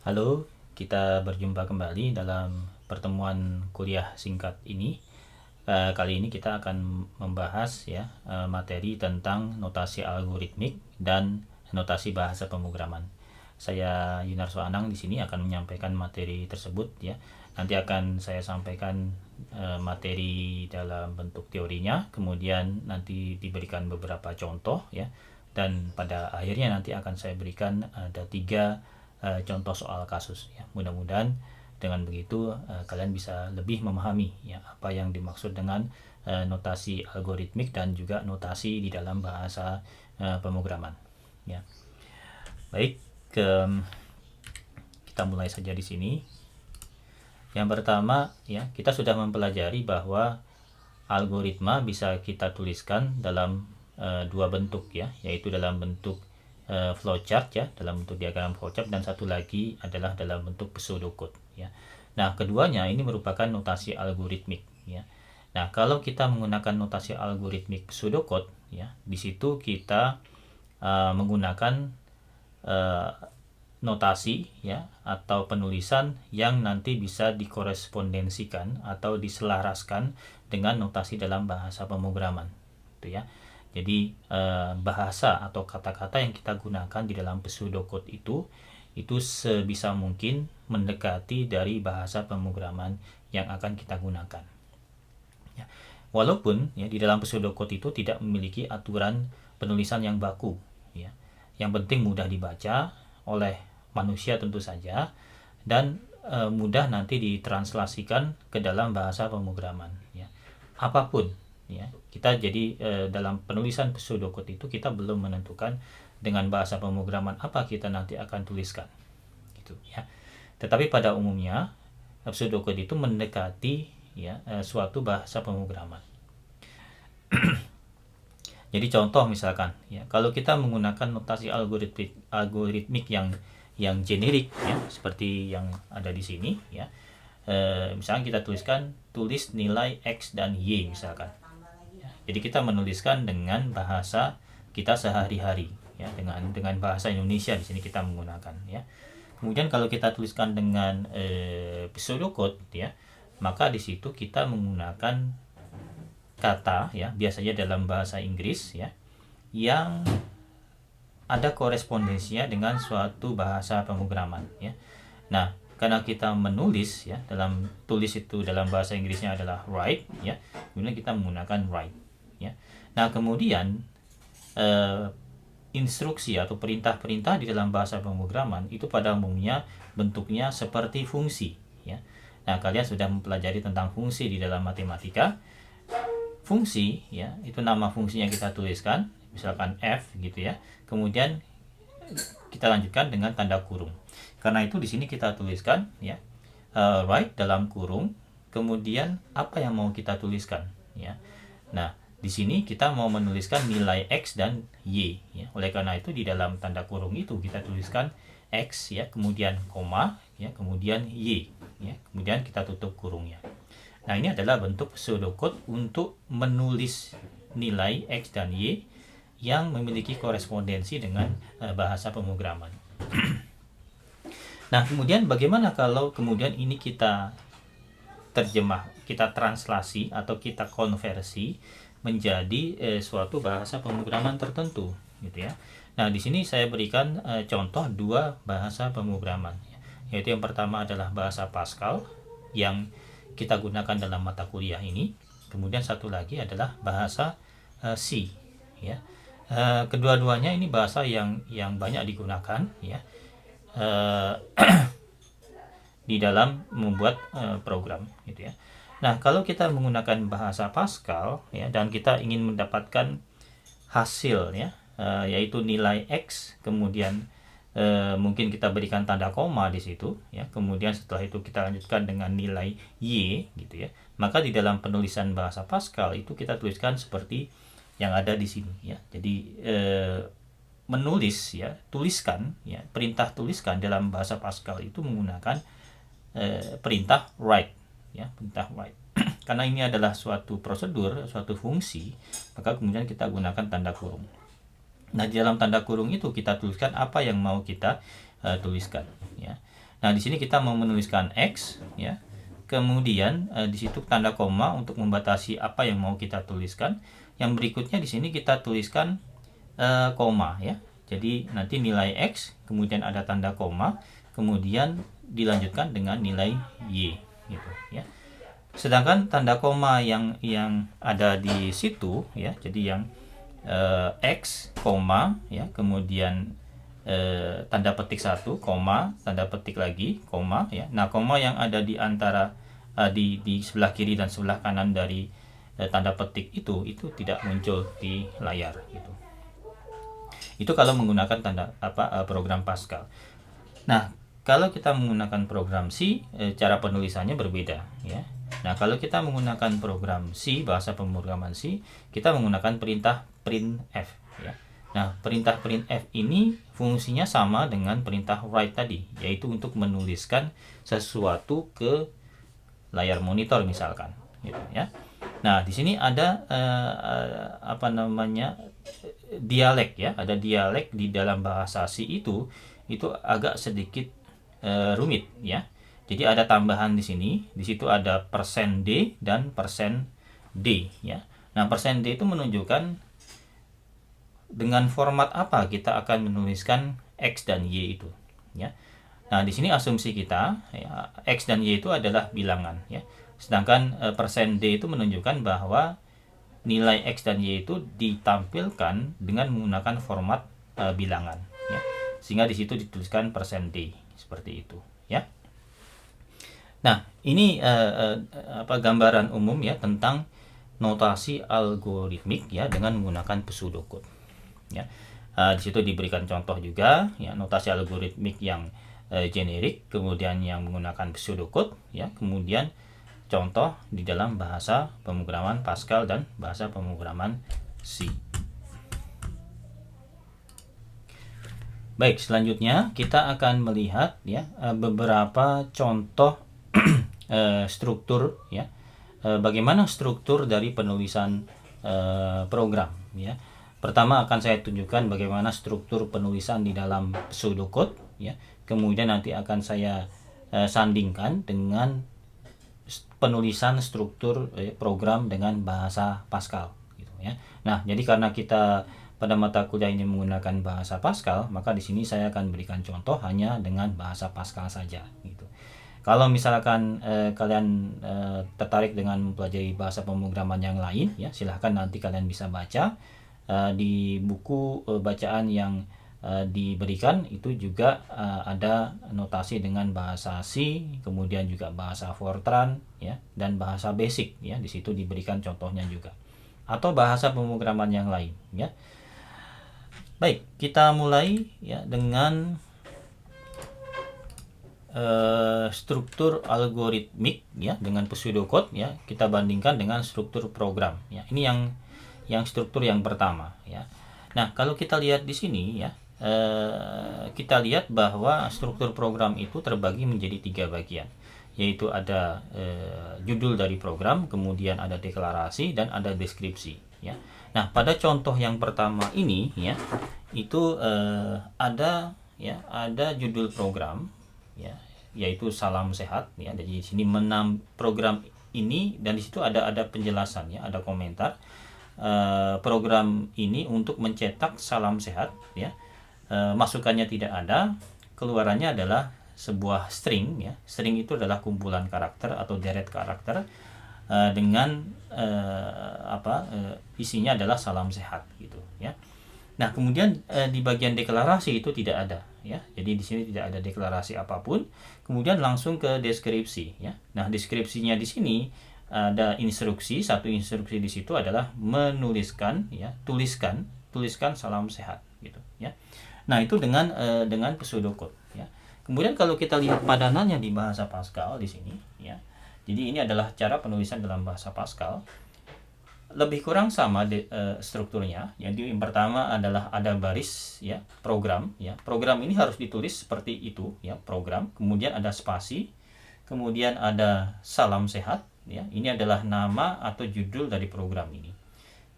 Halo, kita berjumpa kembali dalam pertemuan kuliah singkat ini. Kali ini kita akan membahas materi tentang notasi algoritmik dan notasi bahasa pemrograman. Saya Yunarso Anang di sini akan menyampaikan materi tersebut ya. Nanti akan saya sampaikan materi dalam bentuk teorinya, kemudian nanti diberikan beberapa contoh ya. Dan pada akhirnya nanti akan saya berikan ada 3 contoh soal kasus ya. Mudah-mudahan dengan begitu kalian bisa lebih memahami ya apa yang dimaksud dengan notasi algoritmik dan juga notasi di dalam bahasa pemrograman ya. Baik, kita mulai saja di sini. Yang pertama ya, kita sudah mempelajari bahwa algoritma bisa kita tuliskan dalam dua bentuk ya, yaitu dalam bentuk flowchart ya, dalam bentuk diagram flowchart, dan satu lagi adalah dalam bentuk pseudocode ya. Nah, keduanya ini merupakan notasi algoritmik ya. Nah, kalau kita menggunakan notasi algoritmik pseudocode ya, di situ kita menggunakan notasi ya atau penulisan yang nanti bisa dikorespondensikan atau diselaraskan dengan notasi dalam bahasa pemrograman gitu ya. Jadi bahasa atau kata-kata yang kita gunakan di dalam pseudocode itu sebisa mungkin mendekati dari bahasa pemrograman yang akan kita gunakan. Ya. Walaupun ya di dalam pseudocode itu tidak memiliki aturan penulisan yang baku ya. Yang penting mudah dibaca oleh manusia tentu saja, dan mudah nanti ditranslasikan ke dalam bahasa pemrograman ya. Apapun ya, kita jadi dalam penulisan pseudocode itu kita belum menentukan dengan bahasa pemrograman apa kita nanti akan tuliskan gitu ya. Tetapi pada umumnya pseudocode itu mendekati ya suatu bahasa pemrograman. Jadi contoh misalkan ya, kalau kita menggunakan notasi algoritmik yang generik ya, seperti yang ada di sini ya. Misalnya kita tulis nilai X dan Y misalkan. Jadi kita menuliskan dengan bahasa kita sehari-hari ya, dengan bahasa Indonesia di sini kita menggunakan ya. Kemudian kalau kita tuliskan dengan pseudocode ya, maka di situ kita menggunakan kata ya, biasanya dalam bahasa Inggris ya, yang ada korespondensinya dengan suatu bahasa pemrograman ya. Nah, karena kita menulis ya, dalam tulis itu dalam bahasa Inggrisnya adalah write ya, kemudian kita menggunakan write ya. Nah, kemudian instruksi atau perintah-perintah di dalam bahasa pemrograman itu pada umumnya bentuknya seperti fungsi ya. Nah, kalian sudah mempelajari tentang fungsi di dalam matematika. Fungsi ya, itu nama fungsinya kita tuliskan, misalkan f gitu ya. Kemudian kita lanjutkan dengan tanda kurung. Karena itu di sini kita tuliskan ya, write dalam kurung, kemudian apa yang mau kita tuliskan ya. Nah, di sini kita mau menuliskan nilai X dan Y ya. Oleh karena itu di dalam tanda kurung itu kita tuliskan X ya, kemudian koma ya, kemudian Y ya, kemudian kita tutup kurungnya. Nah, ini adalah bentuk pseudocode untuk menulis nilai X dan Y yang memiliki korespondensi dengan bahasa pemrograman. Nah, kemudian bagaimana kalau kemudian ini kita terjemah, kita translasi atau kita konversi menjadi suatu bahasa pemrograman tertentu gitu ya. Nah, di sini saya berikan contoh dua bahasa pemrograman, yaitu yang pertama adalah bahasa Pascal yang kita gunakan dalam mata kuliah ini. Kemudian satu lagi adalah bahasa C ya. Kedua-duanya ini bahasa yang banyak digunakan ya di dalam membuat program gitu ya. Nah, kalau kita menggunakan bahasa Pascal ya, dan kita ingin mendapatkan hasil ya, yaitu nilai X, kemudian mungkin kita berikan tanda koma di situ ya, kemudian setelah itu kita lanjutkan dengan nilai Y gitu ya, maka di dalam penulisan bahasa Pascal itu kita tuliskan seperti yang ada di sini ya. Jadi menulis ya, tuliskan ya, perintah tuliskan dalam bahasa Pascal itu menggunakan perintah write ya, perintah write. Karena ini adalah suatu prosedur, suatu fungsi, maka kemudian kita gunakan tanda kurung. Nah, di dalam tanda kurung itu kita tuliskan apa yang mau kita tuliskan ya. Nah, di sini kita mau menuliskan X ya. Kemudian di situ tanda koma untuk membatasi apa yang mau kita tuliskan. Yang berikutnya di sini kita tuliskan koma ya. Jadi nanti nilai X, kemudian ada tanda koma, kemudian dilanjutkan dengan nilai Y gitu ya. Sedangkan tanda koma yang ada di situ ya, jadi yang X, koma ya, kemudian tanda petik 1, koma, tanda petik lagi, koma ya. Nah, koma yang ada di antara di sebelah kiri dan sebelah kanan dari tanda petik itu tidak muncul di layar gitu. Itu kalau menggunakan program Pascal. Nah, kalau kita menggunakan program C, cara penulisannya berbeda ya. Nah, kalau kita menggunakan program C, bahasa pemrograman C, kita menggunakan perintah printf ya. Nah, perintah printf ini fungsinya sama dengan perintah write tadi, yaitu untuk menuliskan sesuatu ke layar monitor misalkan gitu ya. Nah, di sini ada dialek ya, ada dialek di dalam bahasa C itu agak sedikit rumit ya. Jadi ada tambahan di sini, di situ ada %D dan %D ya. Nah, %D itu menunjukkan dengan format apa kita akan menuliskan X dan Y itu ya. Nah, di sini asumsi kita ya, X dan Y itu adalah bilangan ya. Sedangkan %D itu menunjukkan bahwa nilai X dan Y itu ditampilkan dengan menggunakan format bilangan ya. Sehingga di situ dituliskan %D seperti itu ya. Nah, ini gambaran umum ya tentang notasi algoritmik ya dengan menggunakan pseudocode ya. Di situ diberikan contoh juga ya, notasi algoritmik yang generik, kemudian yang menggunakan pseudocode ya, kemudian contoh di dalam bahasa pemrograman Pascal dan bahasa pemrograman C. Baik, selanjutnya kita akan melihat ya beberapa contoh struktur ya. Bagaimana struktur dari penulisan program ya. Pertama akan saya tunjukkan bagaimana struktur penulisan di dalam pseudocode ya. Kemudian nanti akan saya sandingkan dengan penulisan struktur program dengan bahasa Pascal gitu ya. Nah, jadi karena kita pada mata kuliah ini menggunakan bahasa Pascal, maka di sini saya akan berikan contoh hanya dengan bahasa Pascal saja gitu. Kalau misalkan kalian tertarik dengan mempelajari bahasa pemrograman yang lain ya, silahkan nanti kalian bisa baca di buku bacaan yang diberikan itu juga ada notasi dengan bahasa C, kemudian juga bahasa Fortran ya, dan bahasa basic ya, di situ diberikan contohnya juga. Atau bahasa pemrograman yang lain ya. Baik, kita mulai ya dengan struktur algoritmik ya dengan pseudocode ya, kita bandingkan dengan struktur program ya. Ini yang struktur yang pertama ya. Nah, kalau kita lihat di sini ya, kita lihat bahwa struktur program itu terbagi menjadi 3 bagian, yaitu ada judul dari program, kemudian ada deklarasi dan ada deskripsi ya. Nah, pada contoh yang pertama ini ya, itu ada judul program ya, yaitu salam sehat ya. Jadi di sini program ini, dan di situ ada penjelasan ya, ada komentar. Program ini untuk mencetak salam sehat ya. Masukannya tidak ada, keluarannya adalah sebuah string ya. String itu adalah kumpulan karakter atau deret karakter dengan isinya adalah salam sehat gitu ya. Nah, kemudian di bagian deklarasi itu tidak ada ya. Jadi di sini tidak ada deklarasi apapun. Kemudian langsung ke deskripsi ya. Nah, deskripsinya di sini ada instruksi, satu instruksi di situ adalah menuliskan ya, tuliskan salam sehat gitu ya. Nah, itu dengan pseudocode ya. Kemudian kalau kita lihat padanannya di bahasa Pascal di sini ya. Jadi ini adalah cara penulisan dalam bahasa Pascal. Lebih kurang sama strukturnya. Jadi yang pertama adalah ada baris ya, program ya. Program ini harus ditulis seperti itu ya, program. Kemudian ada spasi, kemudian ada salam sehat ya. Ini adalah nama atau judul dari program ini.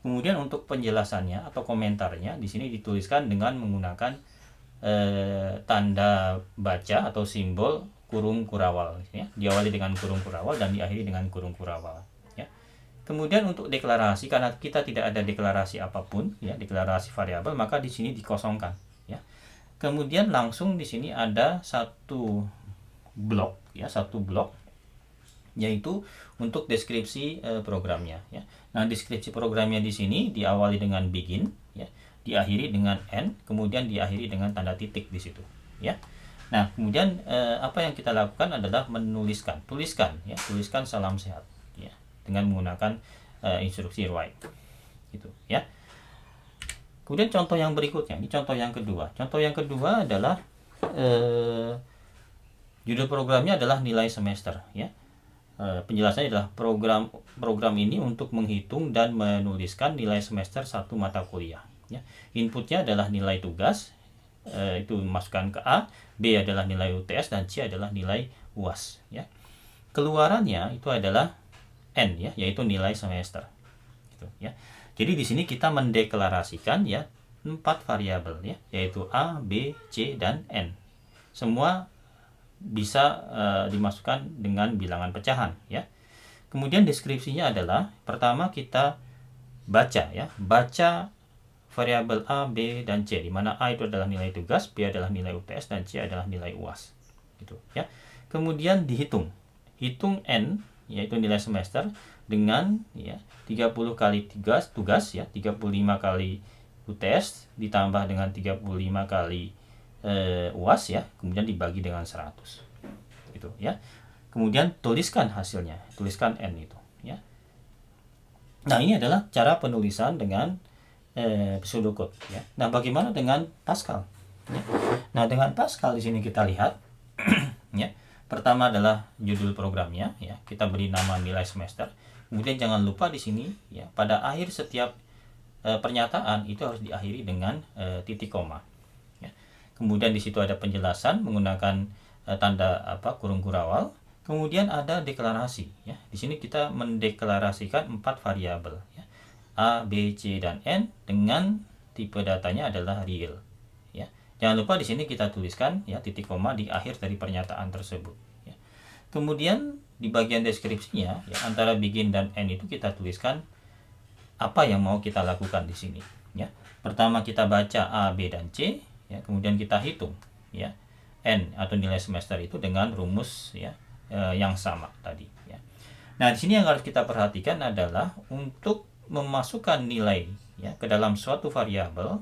Kemudian untuk penjelasannya atau komentarnya di sini dituliskan dengan menggunakan tanda baca atau simbol kurung kurawal ya. Diawali dengan kurung kurawal dan diakhiri dengan kurung kurawal ya. Kemudian untuk deklarasi, karena kita tidak ada deklarasi apapun ya, deklarasi variabel, maka di sini dikosongkan ya. Kemudian langsung di sini ada satu blok ya, satu blok yaitu untuk deskripsi programnya ya. Nah, deskripsi programnya di sini diawali dengan begin ya, diakhiri dengan end, kemudian diakhiri dengan tanda titik di situ ya. Nah, kemudian apa yang kita lakukan adalah tuliskan salam sehat ya, dengan menggunakan instruksi write gitu ya. Kemudian contoh yang berikutnya, ini contoh yang kedua. Contoh yang kedua adalah judul programnya adalah nilai semester ya. Penjelasannya adalah program ini untuk menghitung dan menuliskan nilai semester 1 mata kuliah ya. Inputnya adalah nilai tugas, itu masukkan ke A, B adalah nilai UTS, dan C adalah nilai UAS ya. Keluarannya itu adalah N ya, yaitu nilai semester gitu ya. Jadi di sini kita mendeklarasikan ya 4 variabel ya, yaitu A, B, C, dan N. Semua bisa dimasukkan dengan bilangan pecahan ya. Kemudian deskripsinya adalah pertama kita baca ya, baca variabel A, B, dan C, di mana A itu adalah nilai tugas, B adalah nilai UTS, dan C adalah nilai UAS gitu ya. Kemudian hitung N yaitu nilai semester dengan ya 30 kali tugas ya, 35 kali UTS ditambah dengan 35 kali UAS ya, kemudian dibagi dengan 100 gitu ya. Kemudian tuliskan hasilnya, tuliskan N itu ya. Nah, ini adalah cara penulisan dengan pseudocode ya. Nah, bagaimana dengan Pascal ya? Nah, dengan Pascal di sini kita lihat ya. Pertama adalah judul programnya ya, kita beri nama nilai semester. Kemudian jangan lupa di sini ya, pada akhir setiap pernyataan itu harus diakhiri dengan titik koma. Kemudian di situ ada penjelasan menggunakan tanda kurung kurawal. Kemudian ada deklarasi ya. Di sini kita mendeklarasikan 4 variabel ya. A, B, C, dan N dengan tipe datanya adalah real ya. Jangan lupa di sini kita tuliskan ya titik koma di akhir dari pernyataan tersebut ya. Kemudian di bagian deskripsinya ya, antara begin dan end itu kita tuliskan apa yang mau kita lakukan di sini ya. Pertama kita baca A, B, dan C ya, kemudian kita hitung ya N atau nilai semester itu dengan rumus ya yang sama tadi ya. Nah, di sini yang harus kita perhatikan adalah untuk memasukkan nilai ya ke dalam suatu variabel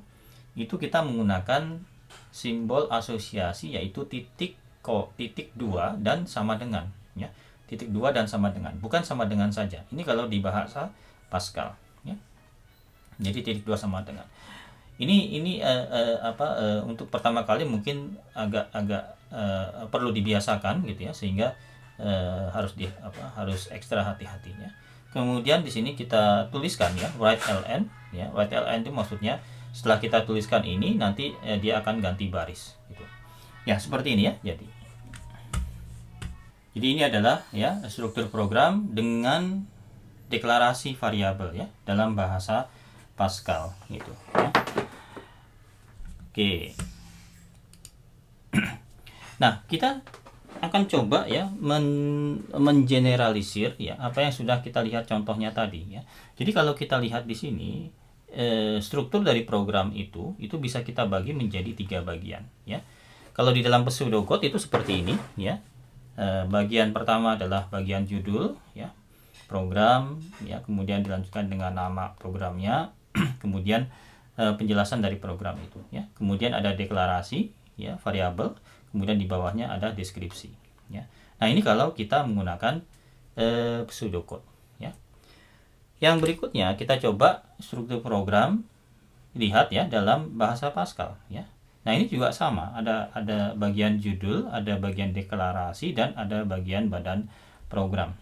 itu kita menggunakan simbol asosiasi, yaitu titik 2 dan sama dengan ya. Titik 2 dan sama dengan, bukan sama dengan saja. Ini kalau di bahasa Pascal ya. Jadi titik 2 sama dengan. Ini untuk pertama kali mungkin agak perlu dibiasakan gitu ya, sehingga harus ekstra hati-hatinya. Kemudian di sini kita tuliskan ya write ln ya. Write ln itu maksudnya setelah kita tuliskan ini nanti dia akan ganti baris gitu. Ya, seperti ini ya. Jadi ini adalah ya struktur program dengan deklarasi variabel ya dalam bahasa Pascal gitu ya. Oke. Nah, kita akan coba ya mengeneralisir ya apa yang sudah kita lihat contohnya tadi ya. Jadi kalau kita lihat di sini struktur dari program itu bisa kita bagi menjadi 3 bagian ya. Kalau di dalam pseudocode itu seperti ini ya. Bagian pertama adalah bagian judul ya, program ya, kemudian dilanjutkan dengan nama programnya, kemudian penjelasan dari program itu ya. Kemudian ada deklarasi ya, variabel, kemudian di bawahnya ada deskripsi ya. Nah, ini kalau kita menggunakan pseudocode ya. Yang berikutnya kita coba struktur program, lihat ya dalam bahasa Pascal ya. Nah, ini juga sama, ada bagian judul, ada bagian deklarasi, dan ada bagian badan program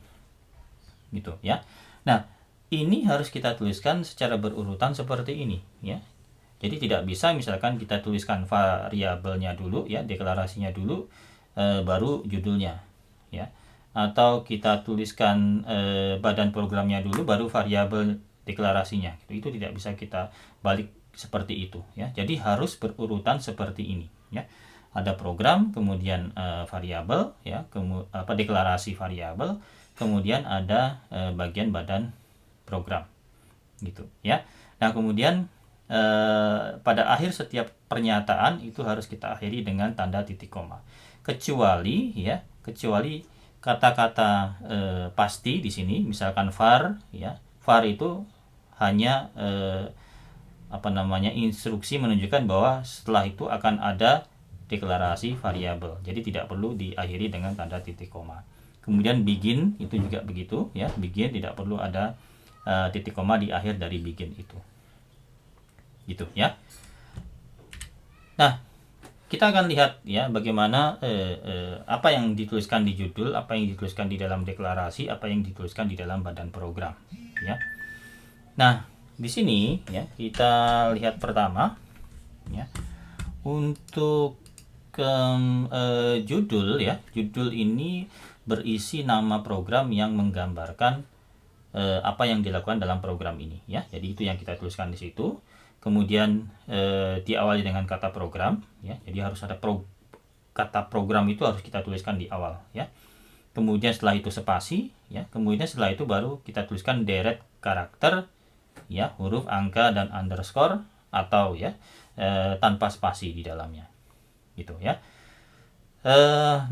gitu ya. Nah, ini harus kita tuliskan secara berurutan seperti ini ya. Jadi tidak bisa misalkan kita tuliskan variabelnya dulu ya, deklarasinya dulu baru judulnya ya, atau kita tuliskan badan programnya dulu baru variabel deklarasinya gitu. Itu tidak bisa kita balik seperti itu ya. Jadi harus berurutan seperti ini ya. ada program, kemudian variabel, ya, deklarasi variabel, kemudian ada bagian badan program, gitu ya. Nah, kemudian pada akhir setiap pernyataan itu harus kita akhiri dengan tanda titik koma. Kecuali kata-kata pasti di sini, misalkan var, ya. Var itu hanya instruksi menunjukkan bahwa setelah itu akan ada deklarasi variabel. Jadi tidak perlu diakhiri dengan tanda titik koma. Kemudian begin itu juga begitu, ya. Begin tidak perlu ada titik koma di akhir dari begin itu. Gitu ya. Nah, kita akan lihat ya bagaimana apa yang dituliskan di judul, apa yang dituliskan di dalam deklarasi, apa yang dituliskan di dalam badan program, ya. Nah, di sini ya kita lihat pertama ya. Untuk judul ya, judul ini berisi nama program yang menggambarkan apa yang dilakukan dalam program ini ya. Jadi itu yang kita tuliskan di situ. Kemudian diawali dengan kata program ya. Jadi harus ada kata program itu harus kita tuliskan di awal ya. Kemudian setelah itu spasi ya. Kemudian setelah itu baru kita tuliskan deret karakter ya, huruf, angka dan underscore atau ya tanpa spasi di dalamnya. Gitu ya.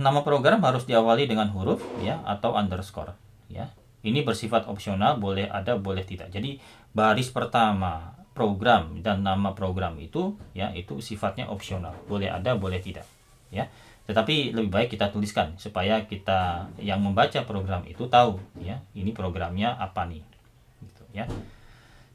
Nama program harus diawali dengan huruf ya atau underscore ya. Ini bersifat opsional, boleh ada boleh tidak. Jadi baris pertama program dan nama program itu ya itu sifatnya opsional, boleh ada boleh tidak ya. Tetapi lebih baik kita tuliskan supaya kita yang membaca program itu tahu ya ini programnya apa nih gitu ya.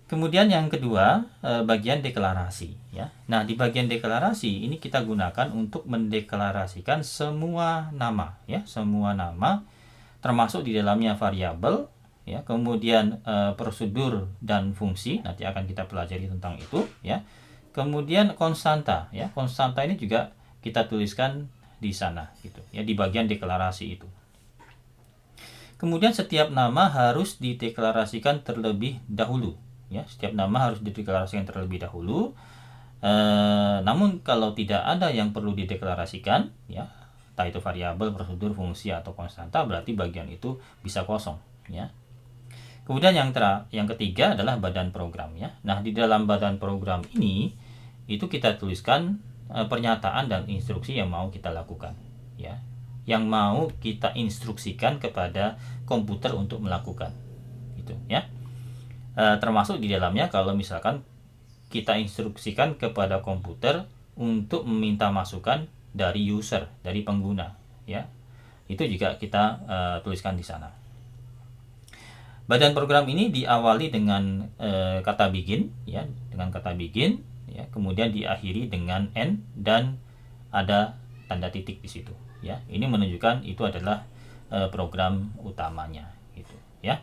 Kemudian yang kedua bagian deklarasi ya. Nah, di bagian deklarasi ini kita gunakan untuk mendeklarasikan semua nama ya, semua nama termasuk di dalamnya variabel ya, kemudian prosedur dan fungsi, nanti akan kita pelajari tentang itu ya. Kemudian konstanta ya, konstanta ini juga kita tuliskan di sana gitu ya, di bagian deklarasi itu. Kemudian setiap nama harus dideklarasikan terlebih dahulu ya, setiap nama harus dideklarasikan terlebih dahulu. Namun kalau tidak ada yang perlu dideklarasikan ya, entah itu variabel, prosedur, fungsi atau konstanta, berarti bagian itu bisa kosong ya. Kemudian yang ketiga adalah badan program ya. Nah, di dalam badan program ini itu kita tuliskan pernyataan dan instruksi yang mau kita lakukan ya. Yang mau kita instruksikan kepada komputer untuk melakukan. Gitu ya. Termasuk di dalamnya kalau misalkan kita instruksikan kepada komputer untuk meminta masukan dari user, dari pengguna ya. Itu juga kita tuliskan di sana. Badan program ini diawali dengan kata begin ya, dengan kata begin ya, kemudian diakhiri dengan end dan ada tanda titik di situ ya. Ini menunjukkan itu adalah program utamanya gitu ya.